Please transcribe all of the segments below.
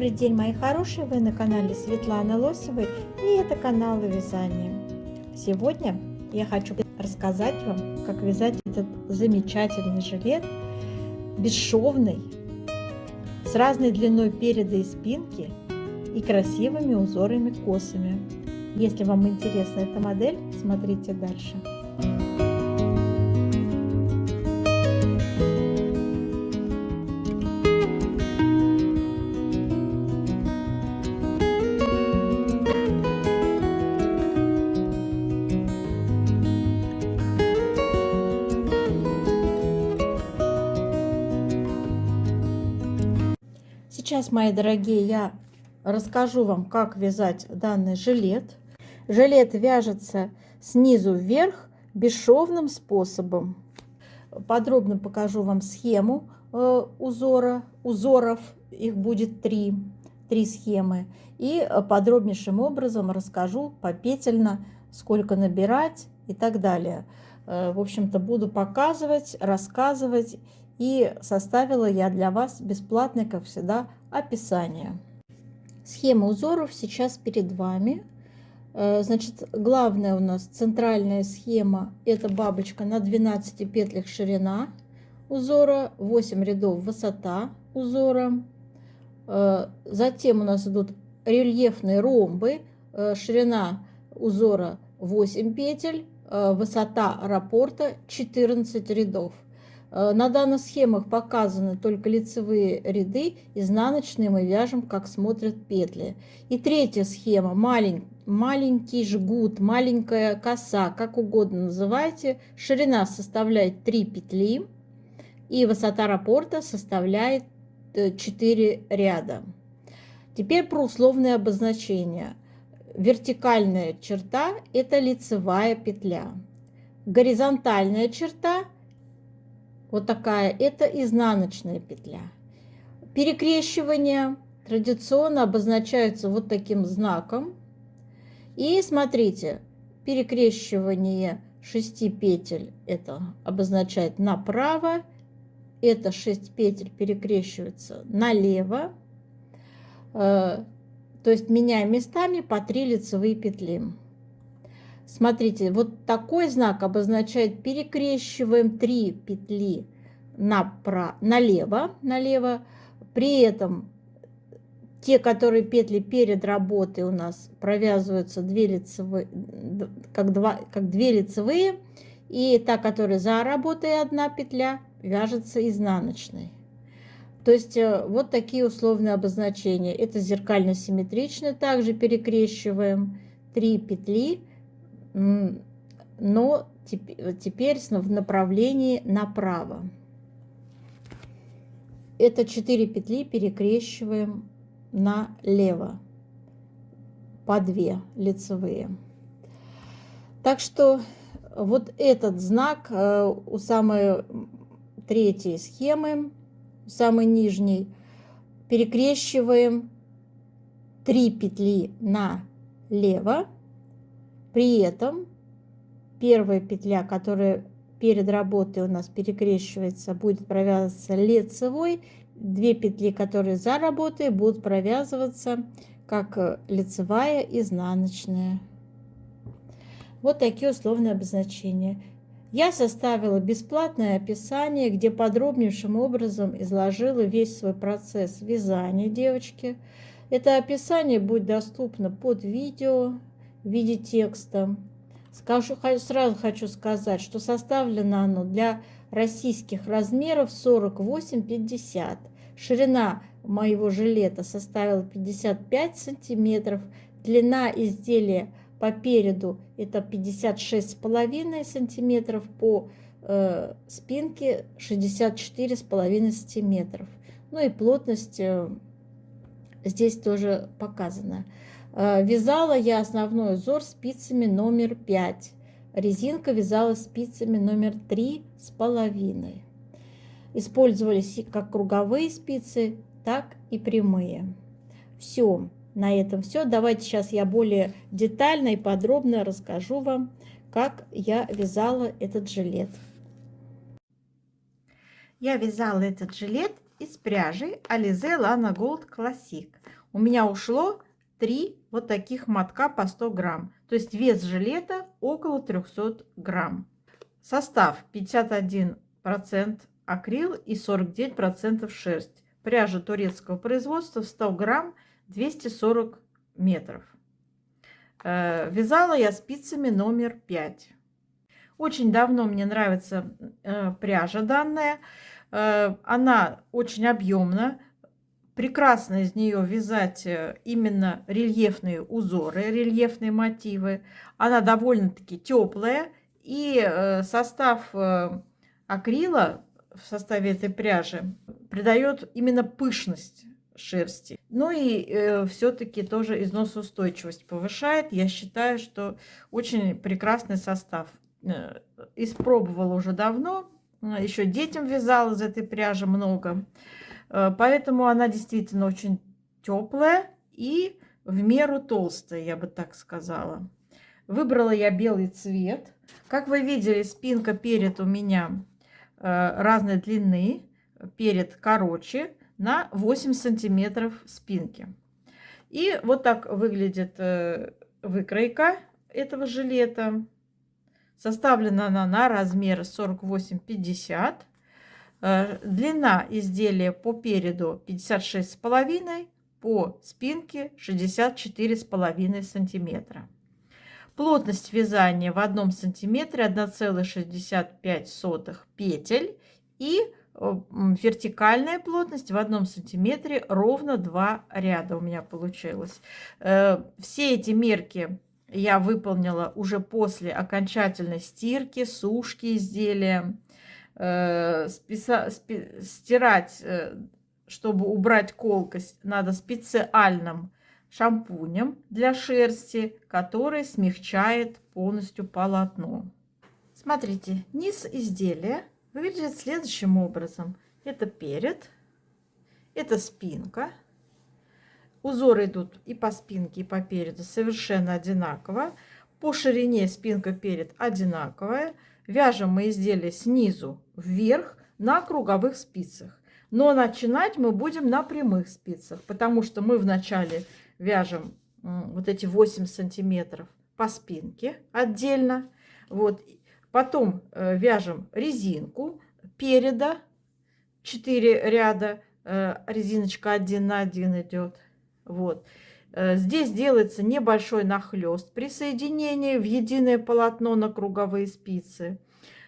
Добрый день, мои хорошие! Вы на канале Светланы Лосевой, и это канал о вязании. Сегодня я хочу рассказать вам, как вязать этот замечательный жилет, бесшовный, с разной длиной переда и спинки и красивыми узорами косами. Если вам интересна эта модель, смотрите дальше. Сейчас, мои дорогие, я расскажу вам, как вязать данный жилет. Жилет вяжется снизу вверх бесшовным способом. Подробно покажу вам схему узоров. Их будет три схемы. И подробнейшим образом расскажу попетельно, сколько набирать и так далее. В общем-то, буду показывать, рассказывать. И составила я для вас бесплатное, как всегда, описание. Схема узоров сейчас перед вами. Значит, главная у нас центральная схема – это бабочка на 12 петлях ширина узора, 8 рядов высота узора. Затем у нас идут рельефные ромбы, ширина узора 8 петель, высота раппорта 14 рядов. На данных схемах показаны только лицевые ряды, изнаночные мы вяжем, как смотрят петли. И третья схема, маленький жгут, маленькая коса, как угодно называйте. Ширина составляет 3 петли и высота раппорта составляет 4 ряда. Теперь про условные обозначения. Вертикальная черта – это лицевая петля. Горизонтальная черта – вот такая, это изнаночная петля. Перекрещивания традиционно обозначаются вот таким знаком. И смотрите, перекрещивание 6 петель это обозначает направо, это 6 петель перекрещивается налево. То есть меняем местами по 3 лицевые петли. Смотрите, вот такой знак обозначает перекрещиваем 3 петли налево. При этом те, которые петли перед работой у нас провязываются 2 лицевые, как 2 лицевые, и та, которая за работой 1 петля, вяжется изнаночной. То есть вот такие условные обозначения. Это зеркально-симметрично, также перекрещиваем 3 петли, но теперь в направлении направо. Это 4 петли перекрещиваем налево по 2 лицевые. Так что вот этот знак у самой третьей схемы, у самой нижней, перекрещиваем 3 петли налево. При этом первая петля, которая перед работой у нас перекрещивается, будет провязываться лицевой. 2 петли, которые за работой, будут провязываться как лицевая, изнаночная. Вот такие условные обозначения. Я составила бесплатное описание, где подробнейшим образом изложила весь свой процесс вязания, девочки. Это описание будет доступно под видео в виде текста. Сразу хочу сказать, что составлено оно для российских размеров 48-50. Ширина моего жилета составила 55 сантиметров. Длина изделия по переду это 56,5 сантиметров, по спинке 64,5 сантиметров. Ну и плотность здесь тоже показана. Вязала я основной узор спицами номер 5. Резинка вязалась спицами номер 3,5. Использовались как круговые спицы, так и прямые. Все, на этом все. Давайте сейчас я более детально и подробно расскажу вам, как я вязала этот жилет. Я вязала этот жилет из пряжи Alize Lana Gold Classic. у меня ушло 3 вот таких мотка по 100 грамм. То есть вес жилета около 300 грамм. Состав: 51% акрил и 49% шерсть. Пряжа турецкого производства, в 100 грамм 240 метров. Вязала я спицами номер 5. Очень давно мне нравится пряжа данная. Она очень объемна. Прекрасно из нее вязать именно рельефные узоры, рельефные мотивы. Она довольно-таки теплая. И состав акрила в составе этой пряжи придает именно пышность шерсти. Ну и все-таки тоже износоустойчивость повышает. Я считаю, что очень прекрасный состав. Испробовала уже давно. Еще детям вязала из этой пряжи много. Поэтому она действительно очень теплая и в меру толстая, я бы так сказала. Выбрала я белый цвет. Как вы видели, спинка перед у меня разной длины. Перед короче на 8 сантиметров спинки. И вот так выглядит выкройка этого жилета. Составлена она на размер 48-50. Длина изделия по переду 56,5, по спинке 64,5 сантиметра. Плотность вязания в 1 сантиметре 1,65 петель. И вертикальная плотность в 1 сантиметре ровно 2 ряда у меня получилось. Все эти мерки я выполнила уже после окончательной стирки, сушки изделия. Стирать, чтобы убрать колкость, надо специальным шампунем для шерсти, который смягчает полностью полотно. Смотрите, низ изделия выглядит следующим образом. Это перед, это спинка. Узоры идут и по спинке, и по переду совершенно одинаково. По ширине спинка перед одинаковая. Вяжем мы изделие снизу вверх на круговых спицах. Но начинать мы будем на прямых спицах, потому что мы вначале вяжем вот эти 8 сантиметров по спинке отдельно. Вот. Потом вяжем резинку переда, 4 ряда, резиночка 1 на 1 идет. Вот. Здесь делается небольшой нахлест при соединении в единое полотно на круговые спицы.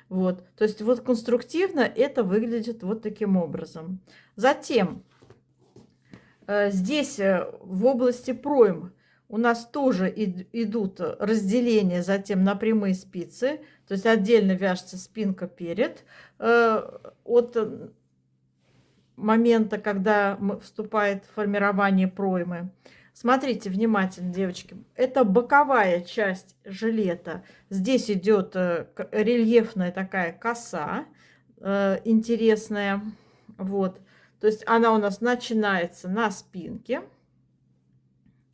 Вот. То есть вот конструктивно это выглядит вот таким образом. Затем здесь в области пройм у нас тоже идут разделения затем на прямые спицы. То есть отдельно вяжется спинка перед от момента, когда вступает формирование проймы. Смотрите внимательно, девочки. Это боковая часть жилета. Здесь идет рельефная такая коса интересная. Вот. То есть она у нас начинается на спинке.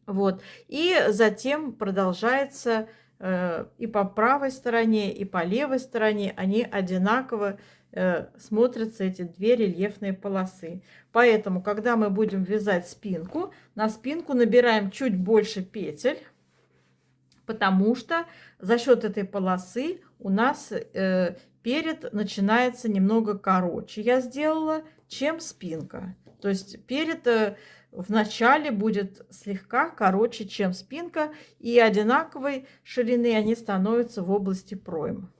Вот. И затем продолжается и по правой стороне, и по левой стороне. Они одинаково смотрятся, эти две рельефные полосы. Поэтому, когда мы будем вязать спинку, на спинку набираем чуть больше петель, потому что за счет этой полосы у нас перед начинается немного короче. Я сделала, чем спинка. То есть перед в начале будет слегка короче, чем спинка, и одинаковой ширины они становятся в области пройм.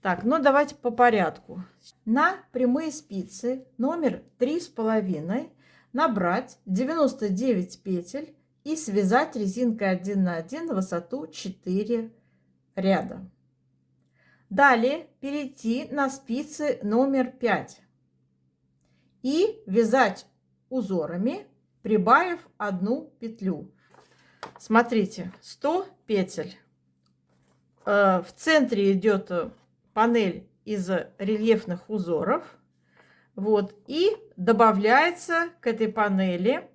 Так, ну давайте по порядку. На прямые спицы номер 3,5 набрать 99 петель и связать резинкой 1 на 1 на высоту 4 ряда. Далее перейти на спицы номер 5 и вязать узорами, прибавив 1 петлю. Смотрите, 100 петель. В центре идет панель из рельефных узоров. Вот. И добавляется к этой панели,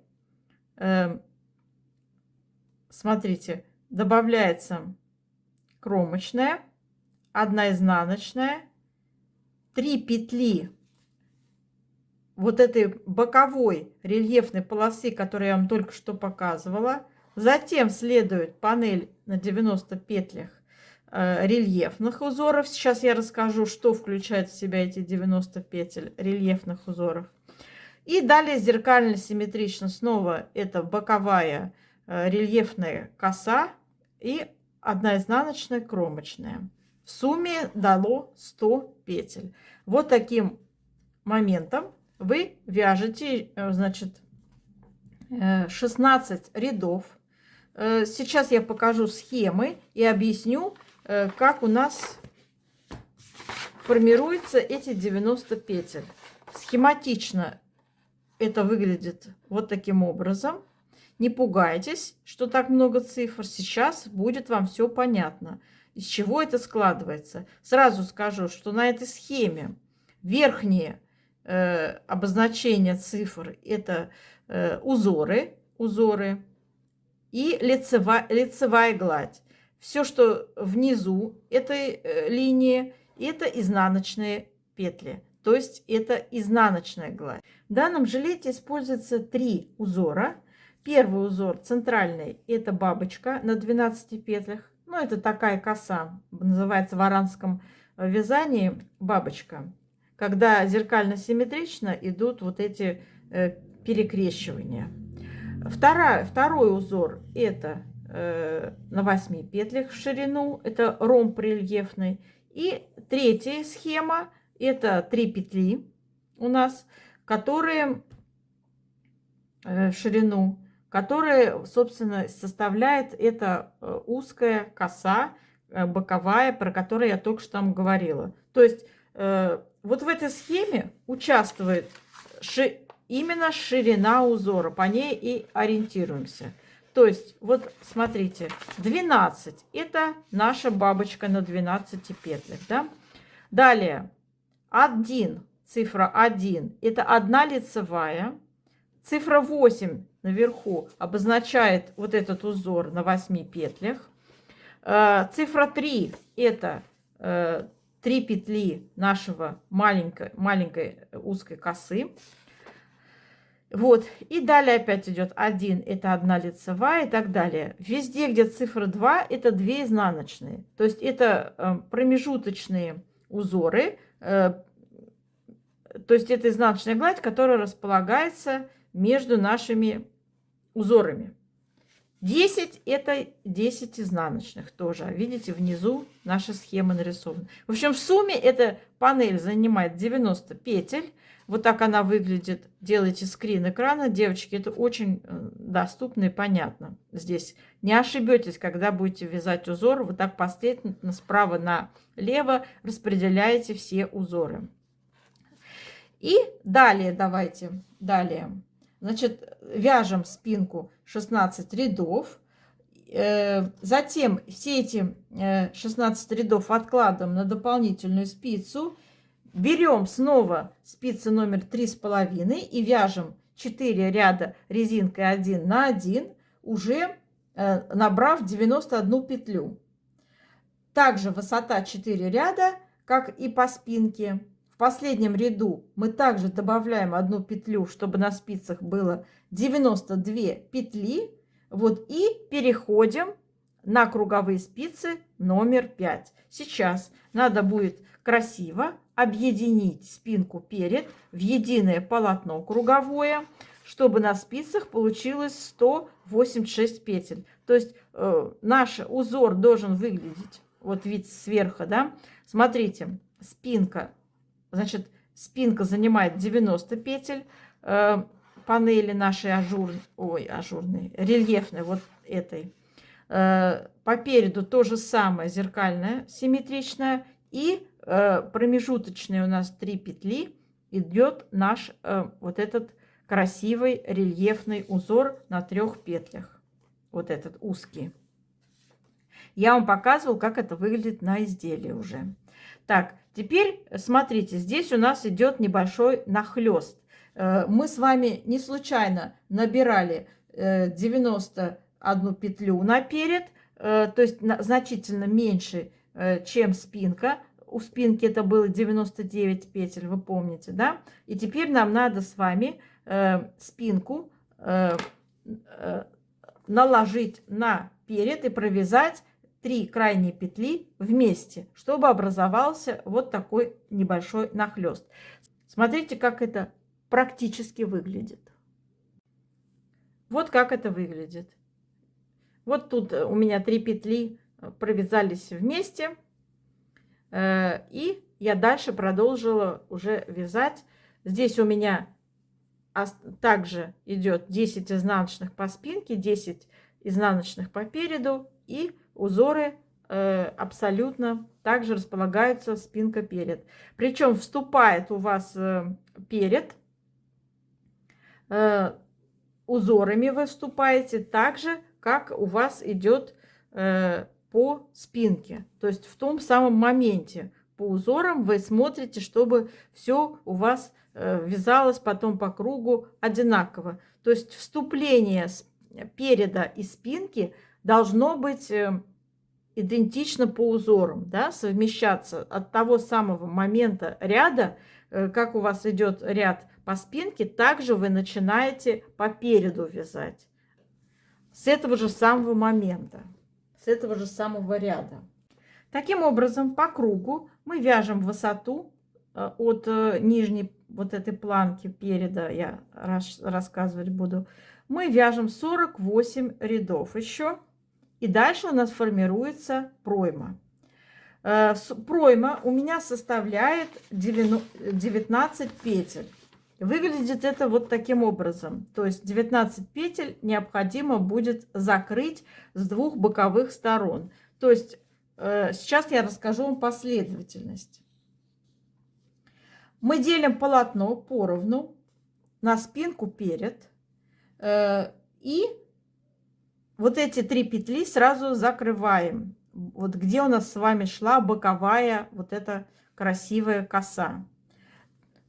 смотрите, добавляется кромочная, 1 изнаночная, 3 петли вот этой боковой рельефной полосы, которую я вам только что показывала. Затем следует панель на 90 петлях рельефных узоров. Сейчас я расскажу, что включает в себя эти 90 петель рельефных узоров. И далее зеркально симметрично снова это боковая рельефная коса и 1 изнаночная кромочная. В сумме дало 100 петель. Вот таким моментом вы вяжете, значит, 16 рядов. Сейчас я покажу схемы и объясню, как у нас формируются эти 90 петель. Схематично это выглядит вот таким образом. Не пугайтесь, что так много цифр. Сейчас будет вам все понятно, из чего это складывается. Сразу скажу, что на этой схеме верхние обозначения цифр – это узоры и лицевая гладь. Все, что внизу этой линии, это изнаночные петли. То есть это изнаночная гладь. В данном жилете используется 3 узора. Первый узор центральный – это бабочка на 12 петлях. Ну, это такая коса, называется в аранском вязании бабочка. Когда зеркально-симметрично идут вот эти перекрещивания. Второй узор – это на 8 петлях в ширину, это ромб рельефный. И третья схема – это 3 петли у нас, которые в ширину, которые, собственно, составляет эта узкая коса боковая, про которую я только что вам говорила. То есть вот в этой схеме участвует именно ширина узора, по ней и ориентируемся. То есть, вот смотрите, 12 – это наша бабочка на 12 петлях. Да? Далее, 1, цифра 1 – это 1 лицевая. Цифра 8 наверху обозначает вот этот узор на 8 петлях. Цифра 3 – это 3 петли нашего маленькой узкой косы. Вот, и далее опять идет 1, это 1 лицевая и так далее. Везде, где цифра 2, это 2 изнаночные. То есть это промежуточные узоры, то есть это изнаночная гладь, которая располагается между нашими узорами. 10 это 10 изнаночных тоже. Видите, внизу наша схема нарисована. В общем, в сумме эта панель занимает 90 петель. Вот так она выглядит. Делайте скрин экрана, девочки. Это очень доступно и понятно. Здесь не ошибетесь, когда будете вязать узор. Вот так последовательно справа налево распределяете все узоры. И далее давайте. Далее. Значит, вяжем спинку 16 рядов. Затем все эти 16 рядов откладываем на дополнительную спицу. Берем снова спицу номер 3,5 и вяжем 4 ряда резинкой 1 на 1, уже набрав 91 петлю. Также высота 4 ряда, как и по спинке. В последнем ряду мы также добавляем 1 петлю, чтобы на спицах было 92 петли. Вот, и переходим на круговые спицы номер 5. Сейчас надо будет красиво объединить спинку перед в единое полотно круговое, чтобы на спицах получилось 186 петель. То есть наш узор должен выглядеть, вот вид сверху, да. Смотрите, спинка, значит, спинка занимает 90 петель, панели нашей ажурной, рельефной, вот этой. По переду то же самое, зеркальная, симметричная. И промежуточные у нас 3 петли идет наш вот этот красивый рельефный узор на 3 петлях. Вот этот узкий. Я вам показывал, как это выглядит на изделии уже. Так, теперь смотрите, здесь у нас идет небольшой нахлест. Мы с вами не случайно набирали 91 петлю наперед, то есть значительно меньше, чем спинка. у спинки это было 99 петель, вы помните, да? И теперь нам надо с вами спинку наложить на перед и провязать 3 крайние петли вместе, чтобы образовался вот такой небольшой нахлест. Смотрите, как это практически выглядит. Вот как это выглядит. Вот тут у меня 3 петли провязались вместе. И я дальше продолжила уже вязать. Здесь у меня также идет 10 изнаночных по спинке, 10 изнаночных по переду. И узоры абсолютно также располагаются спинка перед. Причем вступает у вас перед, узорами вы вступаете так же, как у вас идет по спинке. То есть в том самом моменте по узорам вы смотрите, чтобы все у вас вязалось потом по кругу одинаково. То есть вступление переда и спинки должно быть идентично по узорам, да, совмещаться от того самого момента ряда, как у вас идет ряд по спинке, также вы начинаете по переду вязать. С этого же самого момента, с этого же самого ряда. Таким образом, по кругу мы вяжем высоту от нижней вот этой планки переда, я рассказывать буду, мы вяжем 48 рядов еще. И дальше у нас формируется пройма. Пройма у меня составляет 19 петель. Выглядит это вот таким образом. То есть 19 петель необходимо будет закрыть с 2 боковых сторон. То есть сейчас я расскажу вам последовательность. Мы делим полотно поровну на спинку перед. И вот эти 3 петли сразу закрываем. Вот где у нас с вами шла боковая вот эта красивая коса.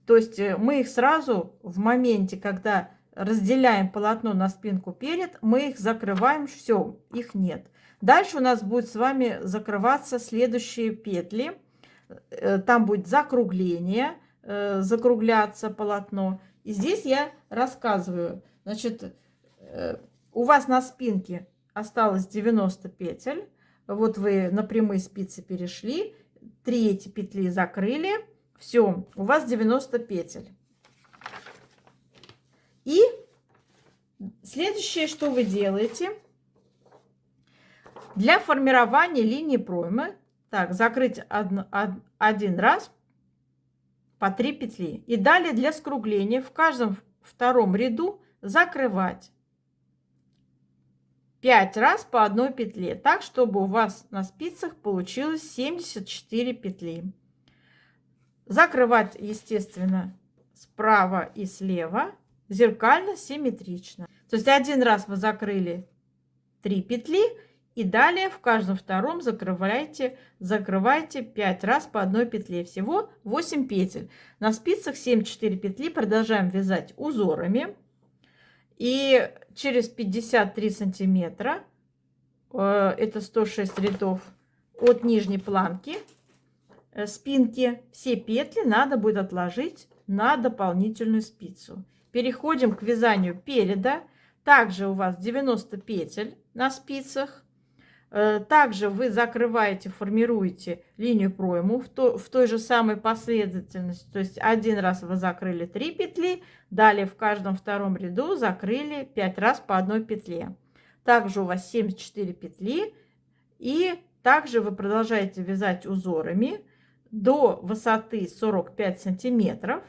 То есть мы их сразу в моменте, когда разделяем полотно на спинку перед, мы их закрываем, все, их нет. Дальше у нас будет с вами закрываться следующие петли. Там будет закругление, закругляться полотно. И здесь я рассказываю, значит, у вас на спинке осталось 90 петель. Вот вы на прямые спицы перешли, 3 эти петли закрыли. Все, у вас 90 петель. И следующее, что вы делаете, для формирования линии проймы, так, закрыть один раз по 3 петли. И далее для скругления в каждом втором ряду закрывать 5 раз по 1 петле, так, чтобы у вас на спицах получилось 74 петли. Закрывать, естественно, справа и слева, зеркально, симметрично. То есть один раз вы закрыли 3 петли, и далее в каждом втором закрывайте 5 раз по 1 петле. Всего 8 петель. На спицах 74 петли продолжаем вязать узорами. И через 53 сантиметра, это 106 рядов, от нижней планки спинки, все петли надо будет отложить на дополнительную спицу. Переходим к вязанию переда. Также у вас 90 петель на спицах. Также вы закрываете, формируете линию пройму в той же самой последовательности. То есть один раз вы закрыли 3 петли, далее в каждом втором ряду закрыли 5 раз по 1 петле. Также у вас 74 петли. И также вы продолжаете вязать узорами до высоты 45 сантиметров.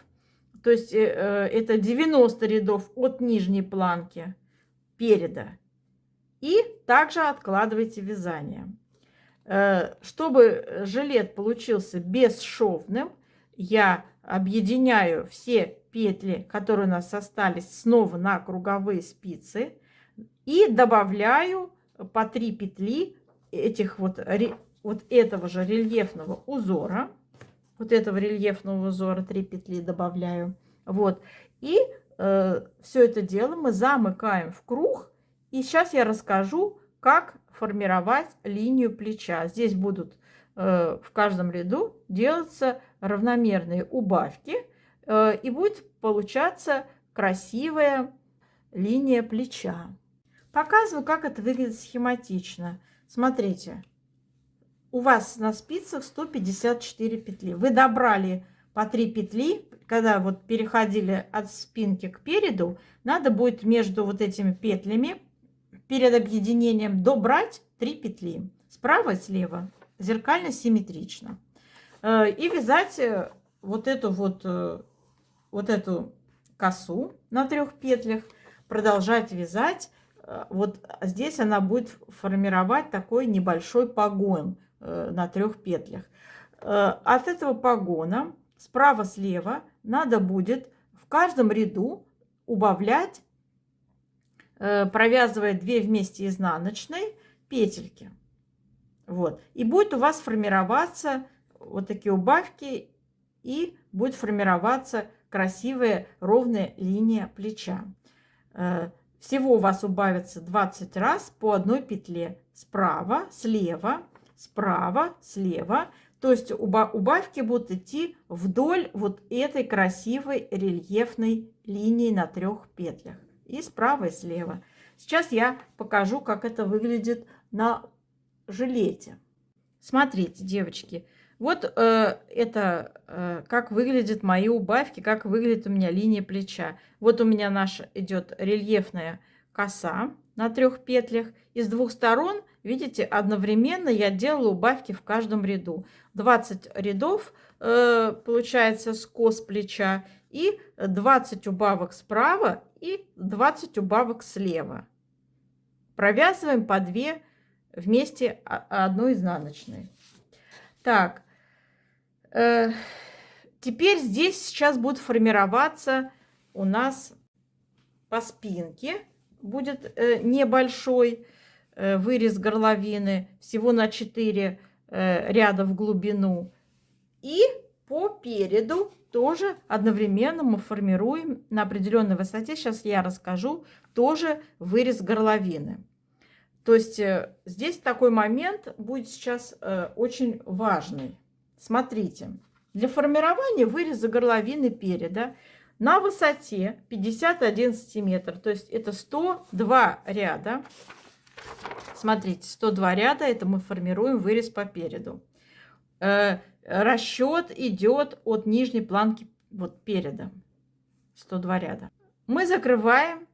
То есть это 90 рядов от нижней планки переда. И также откладывайте вязание. Чтобы жилет получился бесшовным, я объединяю все петли, которые у нас остались, снова на круговые спицы и добавляю по 3 петли этих вот этого же рельефного узора. Вот этого рельефного узора 3 петли добавляю. Вот. И все это дело мы замыкаем в круг. И сейчас я расскажу, как формировать линию плеча. Здесь будут в каждом ряду делаться равномерные убавки, и будет получаться красивая линия плеча. Показываю, как это выглядит схематично. Смотрите, у вас на спицах 154 петли. Вы добрали по 3 петли, когда вот переходили от спинки к переду, надо будет между вот этими петлями перед объединением добрать 3 петли. Справа и слева зеркально симметрично. И вязать вот эту косу на 3 петлях, продолжать вязать. Вот здесь она будет формировать такой небольшой погон на 3 петлях. От этого погона справа-слева надо будет в каждом ряду убавлять, провязывая 2 вместе изнаночной петельки. Вот. И будет у вас формироваться вот такие убавки, и будет формироваться красивая ровная линия плеча. Всего у вас убавится 20 раз по одной петле. Справа, слева, справа, слева. То есть убавки будут идти вдоль вот этой красивой рельефной линии на 3 петлях. И справа, и слева. Сейчас я покажу, как это выглядит на жилете. Смотрите, девочки. Вот это как выглядят мои убавки, как выглядит у меня линия плеча. Вот у меня наша идет рельефная коса на 3 петлях. И с 2 сторон, видите, одновременно я делаю убавки в каждом ряду. 20 рядов получается скос плеча, и 20 убавок справа и 20 убавок слева. Провязываем по 2 вместе одной изнаночной. Так, теперь здесь сейчас будет формироваться у нас по спинке. Будет небольшой вырез горловины, всего на 4 ряда в глубину. И по переду тоже одновременно мы формируем на определенной высоте, сейчас я расскажу, тоже вырез горловины. То есть здесь такой момент будет сейчас очень важный. Смотрите, для формирования выреза горловины переда на высоте 51 сантиметр, то есть это 102 ряда. Смотрите, 102 ряда, это мы формируем вырез по переду. Расчет идет от нижней планки вот переда. 102 ряда. Мы закрываем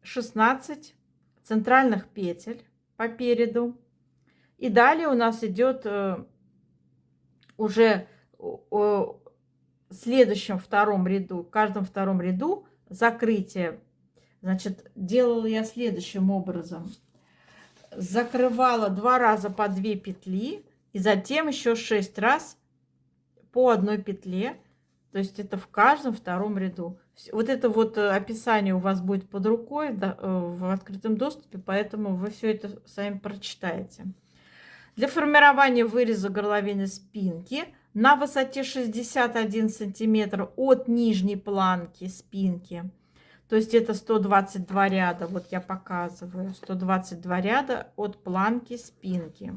16 центральных петель по переду. И далее у нас идет уже в следующем втором ряду, в каждом втором ряду закрытие. Значит, делала я следующим образом. Закрывала 2 раза по 2 петли и затем еще 6 раз по одной петле. То есть это в каждом втором ряду. Вот это вот описание у вас будет под рукой в открытом доступе, поэтому вы все это сами прочитаете. Для формирования выреза горловины спинки на высоте 61 сантиметр от нижней планки спинки, то есть это 122 ряда, вот я показываю, 122 ряда от планки спинки.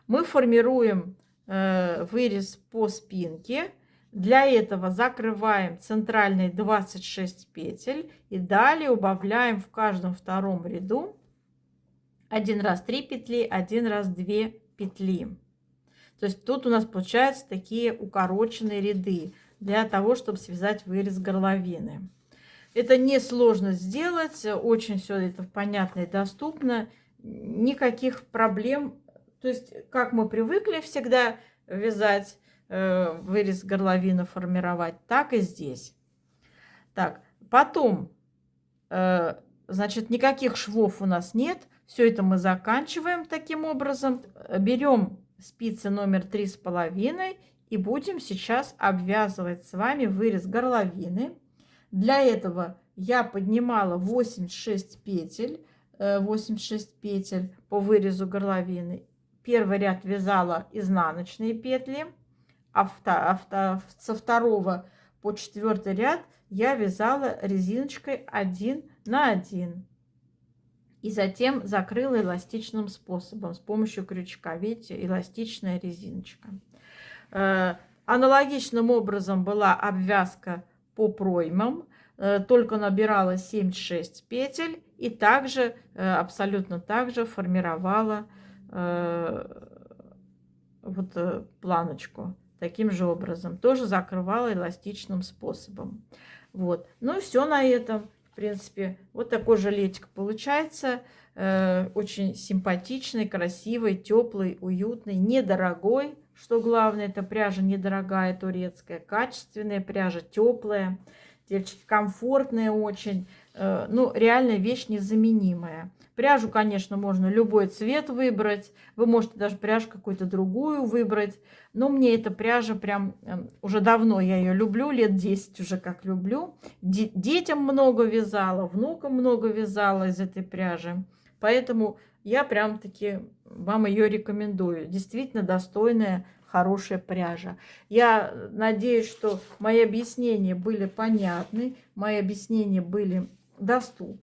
Мы формируем вырез по спинке. Для этого закрываем центральные 26 петель и далее убавляем в каждом втором ряду 1 раз 3 петли, 1 раз 2 петли. То есть тут у нас получаются такие укороченные ряды для того, чтобы связать вырез горловины. Это несложно сделать, очень все это понятно и доступно, никаких проблем. То есть как мы привыкли всегда вязать, вырез горловины формировать, так и здесь. Так, потом, значит, никаких швов у нас нет. Все это мы заканчиваем таким образом. Берем спицы номер 3,5 и будем сейчас обвязывать с вами вырез горловины. Для этого я поднимала 86 петель по вырезу горловины. Первый ряд вязала изнаночные петли, со 2 по 4 ряд я вязала резиночкой 1 на 1. И затем закрыла эластичным способом с помощью крючка. Видите, эластичная резиночка. Аналогичным образом была обвязка по проймам, только набирала 76 петель и также абсолютно так же формировала вот планочку таким же образом. Тоже закрывала эластичным способом. Вот. Ну и все на этом. В принципе, вот такой жилетик получается. Очень симпатичный, красивый, теплый, уютный, недорогой. Что главное, это пряжа недорогая, турецкая, качественная пряжа, теплая. Девочки, комфортная очень. Ну, реально вещь незаменимая. Пряжу, конечно, можно любой цвет выбрать. Вы можете даже пряжу какую-то другую выбрать. Но мне эта пряжа прям уже давно я ее люблю, лет 10 уже как люблю. Детям много вязала, внукам много вязала из этой пряжи. Поэтому я прям таки вам ее рекомендую. Действительно достойная, хорошая пряжа. Я надеюсь, что мои объяснения были понятны, мои объяснения были доступны.